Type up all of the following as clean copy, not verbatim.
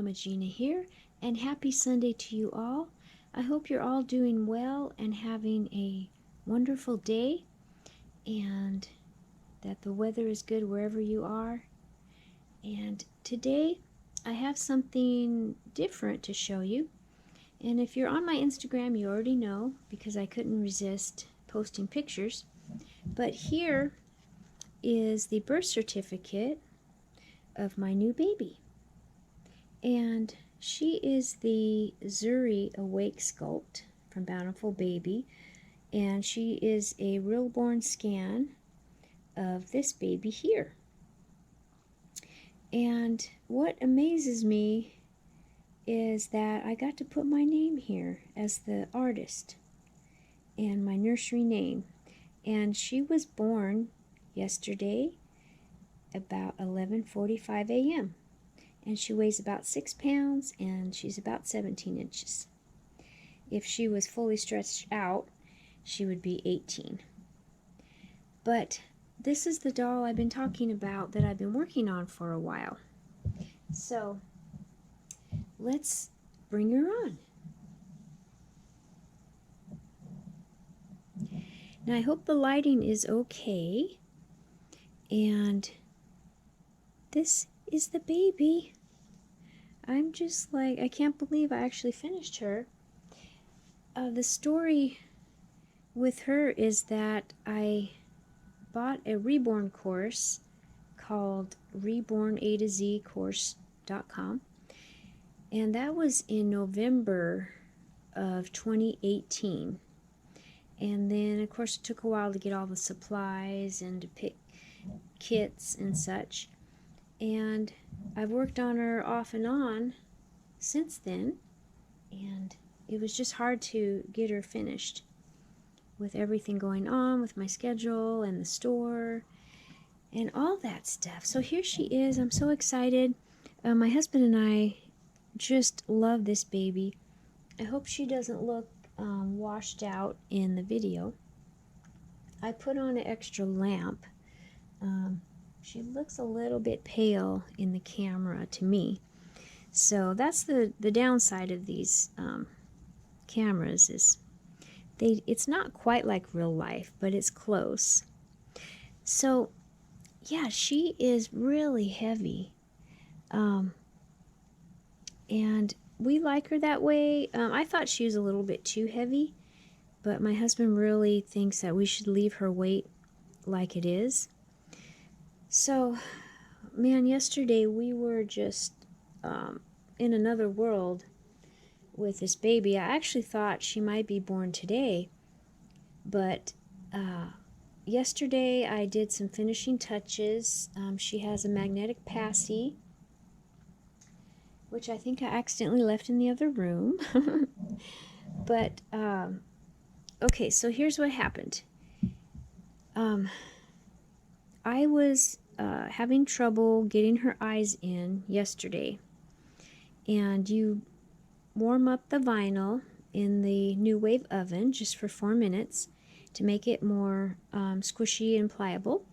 Mama Gina here, and happy Sunday to you all. I hope you're all doing well and having a wonderful day, and that the weather is good wherever you are. And today I have something different to show you. And if you're on my Instagram, you already know because I couldn't resist posting pictures. But here is the birth certificate of my new baby. And she is the Zuri Sculpt from Bountiful Baby, and she is a Realborn scan of this baby here. And what amazes me is that I got to put my name here as the artist and my nursery name. And she was born yesterday about 11:45 a.m. and she weighs about 6 pounds and she's about 17 inches. If she was fully stretched out, she would be 18. But this is the doll I've been talking about that I've been working on for a while. So let's bring her on. Now I hope the lighting is okay. And this is the baby. I'm just like, I can't believe I actually finished her. The story with her is that I bought a Reborn course called rebornadazcourse.com, and that was in November of 2018. And then of course it took a while to get all the supplies and to pick kits and such, and I've worked on her off and on since then, and it was just hard to get her finished with everything going on with my schedule and the store and all that stuff. So here she is. I'm so excited. My husband and I just love this baby. I hope she doesn't look washed out in the video. I put on an extra lamp. She looks a little bit pale in the camera to me. So that's the downside of these cameras, is it's not quite like real life, but it's close. So yeah, she is really heavy. And we like her that way. I thought she was a little bit too heavy, but my husband really thinks that we should leave her weight like it is. So, man, yesterday we were just in another world with this baby. I actually thought she might be born today, but yesterday I did some finishing touches. She has a magnetic passy, which I think I accidentally left in the other room. But, okay, so here's what happened. I was having trouble getting her eyes in yesterday, and you warm up the vinyl in the New Wave oven just for 4 minutes to make it more squishy and pliable.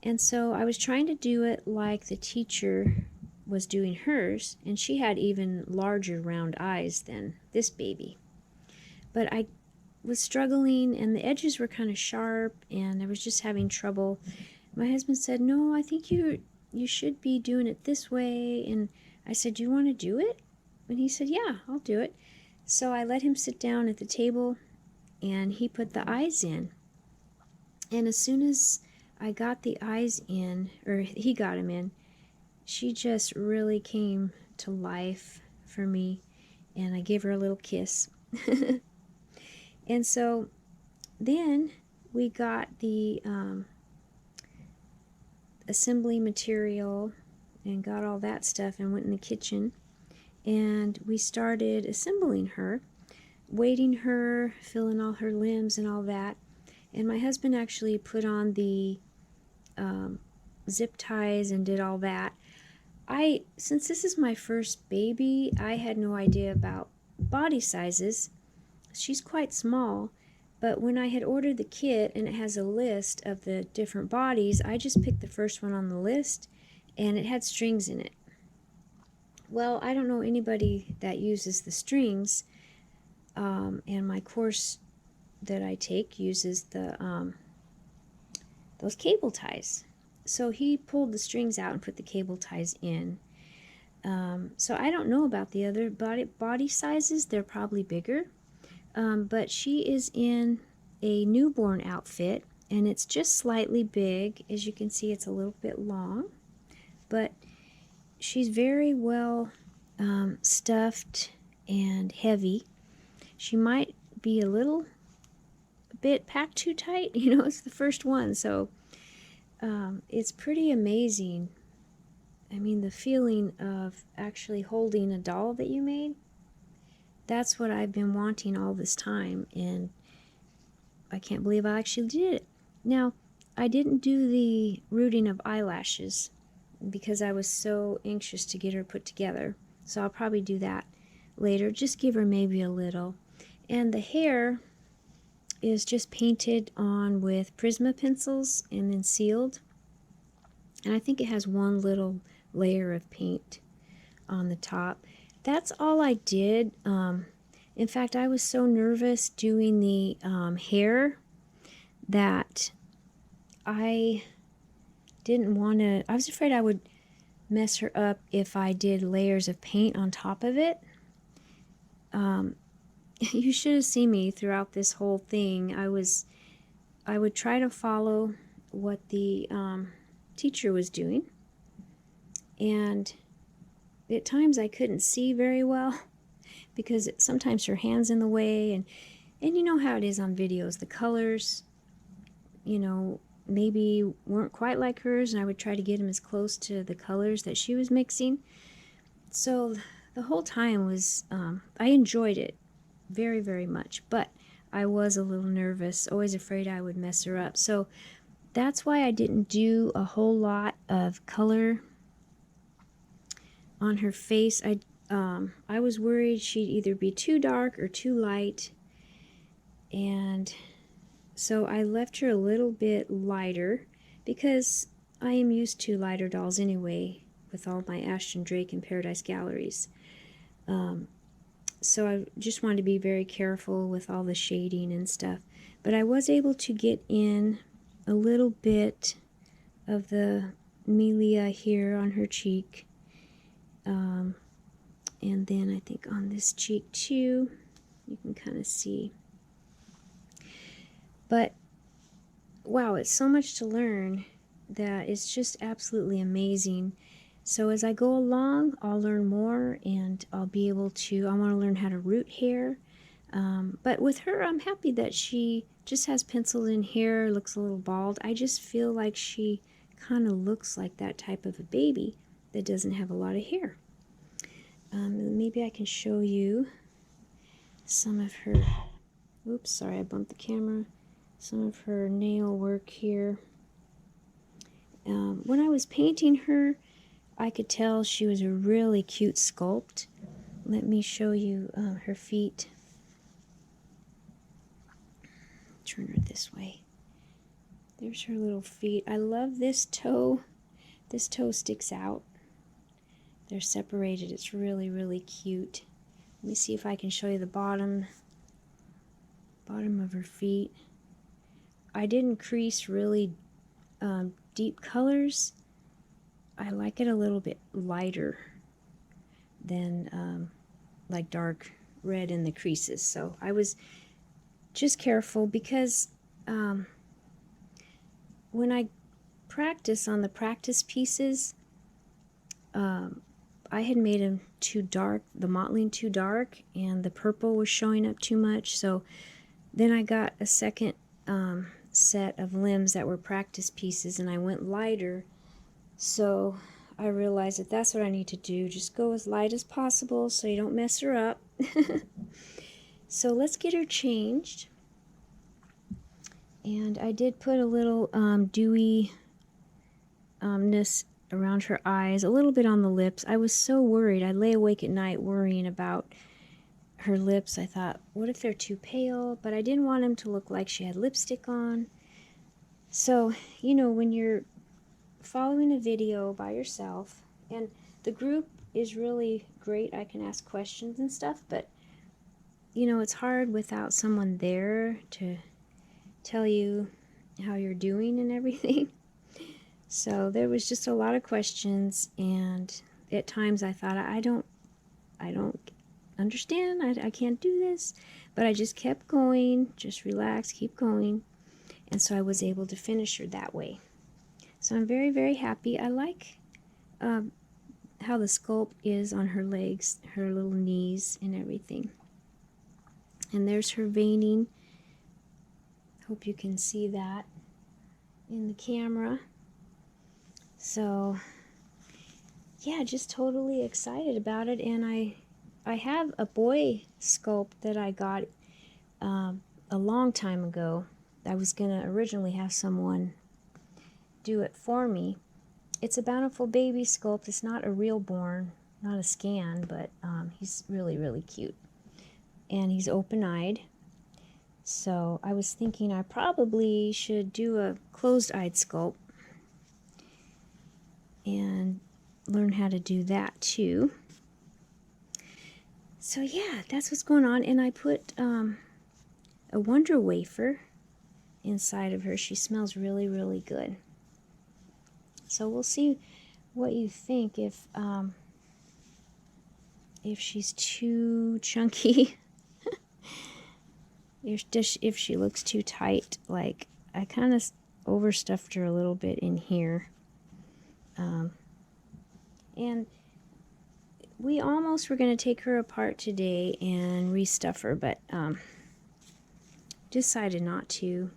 And so I was trying to do it like the teacher was doing hers, and she had even larger round eyes than this baby. But I was struggling, and the edges were kind of sharp, and I was just having trouble. My husband said, "No, I think you should be doing it this way." And I said, "Do you want to do it?" And he said, "Yeah, I'll do it." So I let him sit down at the table, and he put the eyes in. And as soon as I got the eyes in, or he got them in, she just really came to life for me, and I gave her a little kiss. And so then we got the assembly material and got all that stuff and went in the kitchen, and we started assembling her, weighting her, filling all her limbs and all that. And my husband actually put on the zip ties and did all that. Since this is my first baby, I had no idea about body sizes. She's quite small, but when I had ordered the kit and it has a list of the different bodies, I just picked the first one on the list, and it had strings in it well, I don't know anybody that uses the strings, and my course that I take uses the those cable ties. So he pulled the strings out and put the cable ties in. So I don't know about the other body sizes. They're probably bigger. But she is in a newborn outfit, and it's just slightly big. As you can see, it's a little bit long, but she's very well stuffed and heavy. She might be a little bit packed too tight. You know, it's the first one, so it's pretty amazing. I mean, the feeling of actually holding a doll that you made, that's what I've been wanting all this time, and I can't believe I actually did it. Now, I didn't do the rooting of eyelashes because I was so anxious to get her put together. So I'll probably do that later. Just give her maybe a little. And the hair is just painted on with Prisma pencils and then sealed. And I think it has one little layer of paint on the top. That's all I did. In fact, I was so nervous doing the hair that I didn't want to, I was afraid I would mess her up if I did layers of paint on top of it. You should have seen me throughout this whole thing. I would try to follow what the teacher was doing, and at times I couldn't see very well because sometimes her hand's in the way, and you know how it is on videos. The colors, you know, maybe weren't quite like hers, and I would try to get them as close to the colors that she was mixing. So the whole time was, I enjoyed it very, very much, but I was a little nervous, always afraid I would mess her up. So that's why I didn't do a whole lot of color on her face. I was worried she'd either be too dark or too light, and so I left her a little bit lighter because I am used to lighter dolls anyway with all my Ashton Drake and Paradise Galleries. So I just wanted to be very careful with all the shading and stuff. But I was able to get in a little bit of the Melia here on her cheek. And then I think on this cheek too, you can kind of see. But wow, it's so much to learn that it's just absolutely amazing. So as I go along, I'll learn more, and I'll be able to, I want to learn how to root hair. But with her, I'm happy that she just has penciled in hair, looks a little bald. I just feel like she kind of looks like that type of a baby that doesn't have a lot of hair. Maybe I can show you some of her, oops, sorry, I bumped the camera, some of her nail work here. When I was painting her, I could tell she was a really cute sculpt. Let me show you her feet. Turn her this way. There's her little feet. I love this toe. This toe sticks out. They're separated. It's really, really cute. Let me see if I can show you the bottom of her feet. I didn't crease really deep colors. I like it a little bit lighter than like dark red in the creases. So I was just careful because when I practice on the practice pieces, I had made them too dark, the mottling too dark, and the purple was showing up too much. So then I got a second set of limbs that were practice pieces, and I went lighter. So I realized that that's what I need to do. Just go as light as possible so you don't mess her up. So let's get her changed. And I did put a little dewiness around her eyes, a little bit on the lips. I was so worried. I lay awake at night worrying about her lips. I thought, what if they're too pale? But I didn't want them to look like she had lipstick on. So, you know, when you're following a video by yourself, and the group is really great. I can ask questions and stuff, but you know, it's hard without someone there to tell you how you're doing and everything. So there was just a lot of questions, and at times I thought, I don't understand. I can't do this. But I just kept going, just relax, keep going. And so I was able to finish her that way. So I'm very, very happy. I like how the sculpt is on her legs, her little knees and everything. And there's her veining. Hope you can see that in the camera. So yeah, just totally excited about it. And I have a boy sculpt that I got a long time ago. I was gonna originally have someone do it for me. It's a Bountiful Baby sculpt. It's not a Realborn, not a scan, but he's really, really cute. And he's open-eyed. So I was thinking I probably should do a closed-eyed sculpt and learn how to do that too. So yeah, that's what's going on. And I put a Wonder Wafer inside of her. She smells really, really good. So we'll see what you think if she's too chunky, if she looks too tight. Like, I kind of overstuffed her a little bit in here. And we almost were going to take her apart today and restuff her, but decided not to.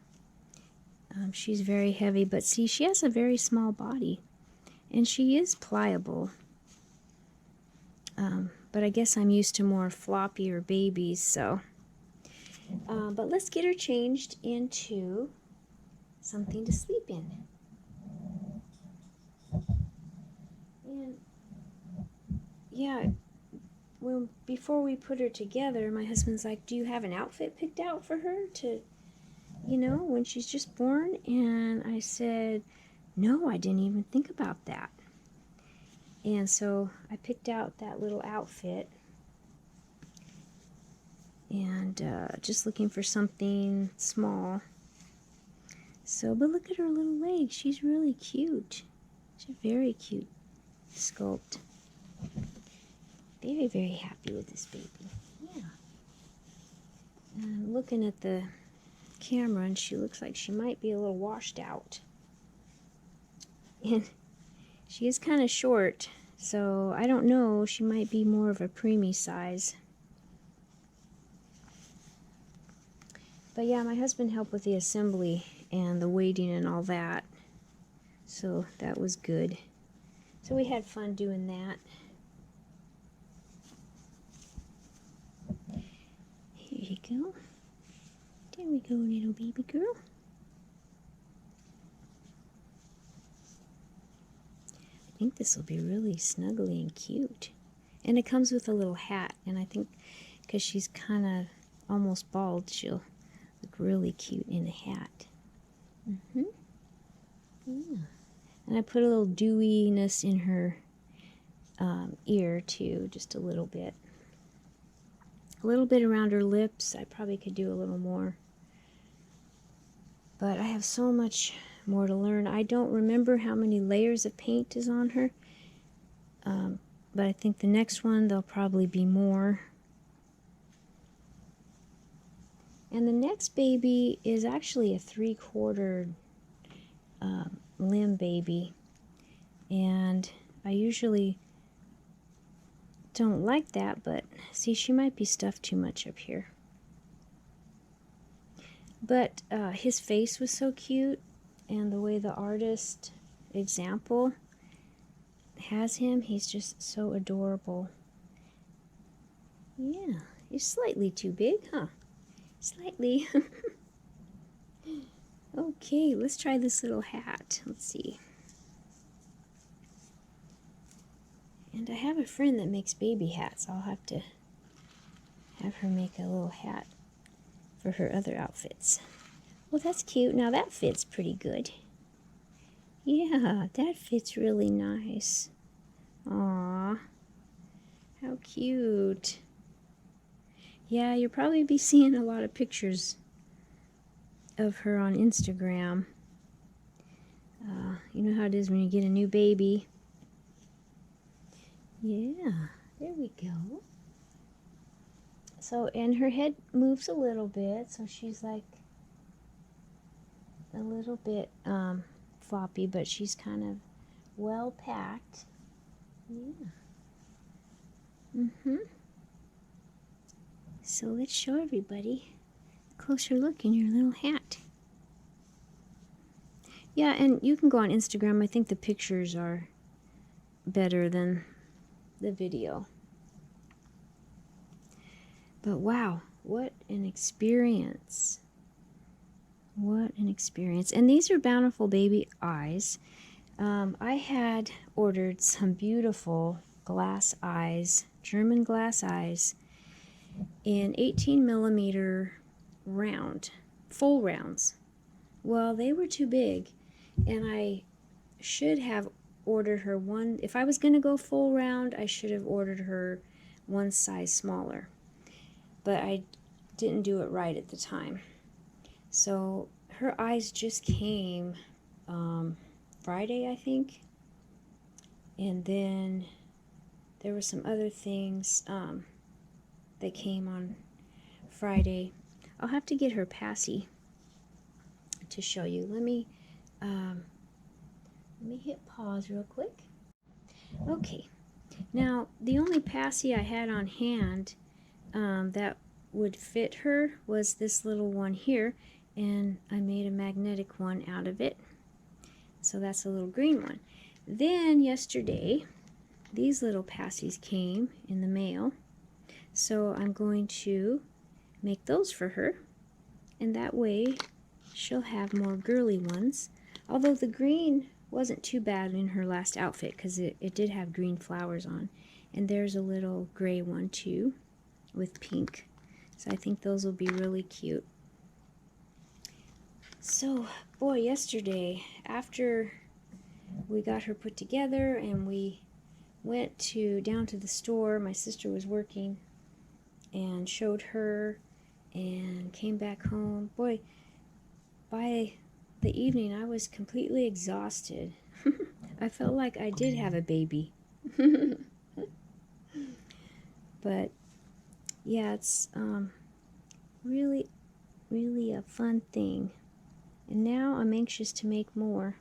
She's very heavy, but see, she has a very small body, and she is pliable. But I guess I'm used to more floppier babies, so. But let's get her changed into something to sleep in. And yeah, before we put her together, my husband's like, do you have an outfit picked out for her to, you know, when she's just born? And I said, no, I didn't even think about that. And so I picked out that little outfit, and just looking for something small. So, but look at her little legs. She's really cute. She's a very cute sculpt. Very, very happy with this baby. Yeah. And I'm looking at the camera, and she looks like she might be a little washed out. And she is kind of short, so I don't know. She might be more of a preemie size. But yeah, my husband helped with the assembly and the weighting and all that. So that was good. So we had fun doing that. Here you go. There we go, little baby girl. I think this will be really snuggly and cute. And it comes with a little hat, and I think because she's kind of almost bald, she'll look really cute in a hat. Yeah. And I put a little dewiness in her ear too, just a little bit. A little bit around her lips. I probably could do a little more. But I have so much more to learn. I don't remember how many layers of paint is on her. But I think the next one, there'll probably be more. And the next baby is actually a 3/4 limb baby. And I usually don't like that, but see, she might be stuffed too much up here. But his face was so cute, and the way the artist example has him, he's just so adorable. Yeah, he's slightly too big, huh? Slightly. Okay, let's try this little hat. Let's see. And I have a friend that makes baby hats. I'll have to have her make a little hat for her other outfits. Well, that's cute. Now that fits pretty good. Yeah, that fits really nice. Aww. How cute. Yeah, you'll probably be seeing a lot of pictures of her on Instagram. You know how it is when you get a new baby. Yeah, there we go. So, and her head moves a little bit, so she's like a little bit floppy, but she's kind of well packed. Yeah. So let's show everybody a closer look in your little hat. Yeah, and you can go on Instagram. I think the pictures are better than the video. But wow, what an experience. What an experience. And these are Bountiful Baby eyes. I had ordered some beautiful glass eyes, German glass eyes, in 18 millimeter round, full rounds. Well, they were too big, and I should have ordered her one. If I was going to go full round, I should have ordered her one size smaller. But I didn't do it right at the time. So her eyes just came Friday, I think. And then there were some other things that came on Friday. I'll have to get her passy to show you. Let me hit pause real quick. Okay, now the only passy I had on hand that would fit her was this little one here, and I made a magnetic one out of it. So that's a little green one. Then yesterday, these little passies came in the mail, so I'm going to make those for her, and that way she'll have more girly ones. Although the green wasn't too bad in her last outfit, because it did have green flowers on. And there's a little gray one too with pink, so I think those will be really cute. So boy, yesterday after we got her put together and we went down to the store, my sister was working, and showed her and came back home. Boy, by the evening I was completely exhausted. I felt like I did have a baby. But yeah, it's really a fun thing. And now I'm anxious to make more.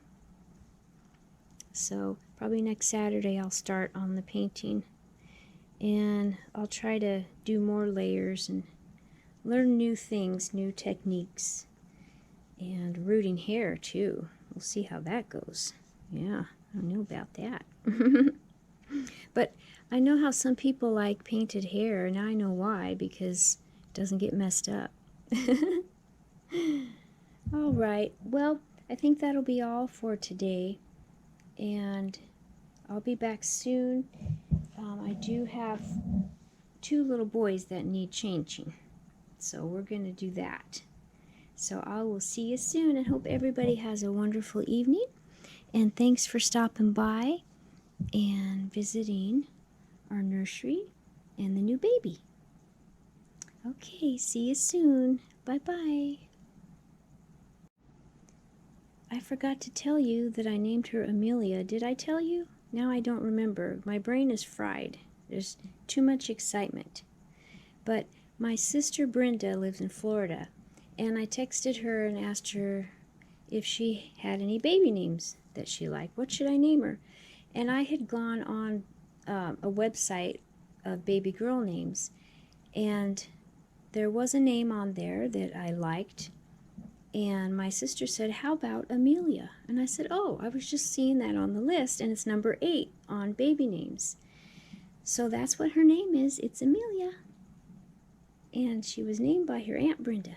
So probably next Saturday I'll start on the painting. And I'll try to do more layers and learn new things, new techniques. And rooting hair too. We'll see how that goes. Yeah, I don't know about that. But I know how some people like painted hair, and I know why, because it doesn't get messed up. All right, well, I think that'll be all for today, and I'll be back soon. I do have 2 little boys that need changing, so we're going to do that. So I will see you soon, and hope everybody has a wonderful evening. And thanks for stopping by and visiting our nursery and the new baby. Okay, see you soon. Bye-bye. I forgot to tell you that I named her Amelia. Did I tell you? Now I don't remember. My brain is fried. There's too much excitement. But my sister Brenda lives in Florida, and I texted her and asked her if she had any baby names that she liked. What should I name her? And I had gone on a website of baby girl names, and there was a name on there that I liked, and my sister said, how about Amelia? And I said, oh, I was just seeing that on the list, and it's number 8 on baby names. So that's what her name is. It's Amelia. And she was named by her Aunt Brenda.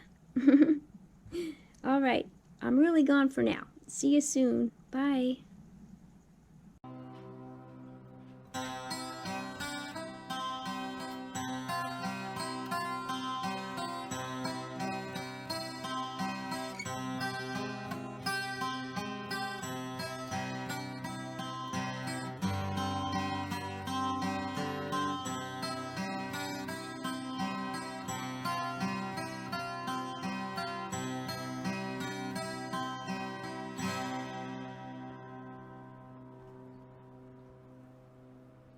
All right, I'm really gone for now. See you soon. Bye.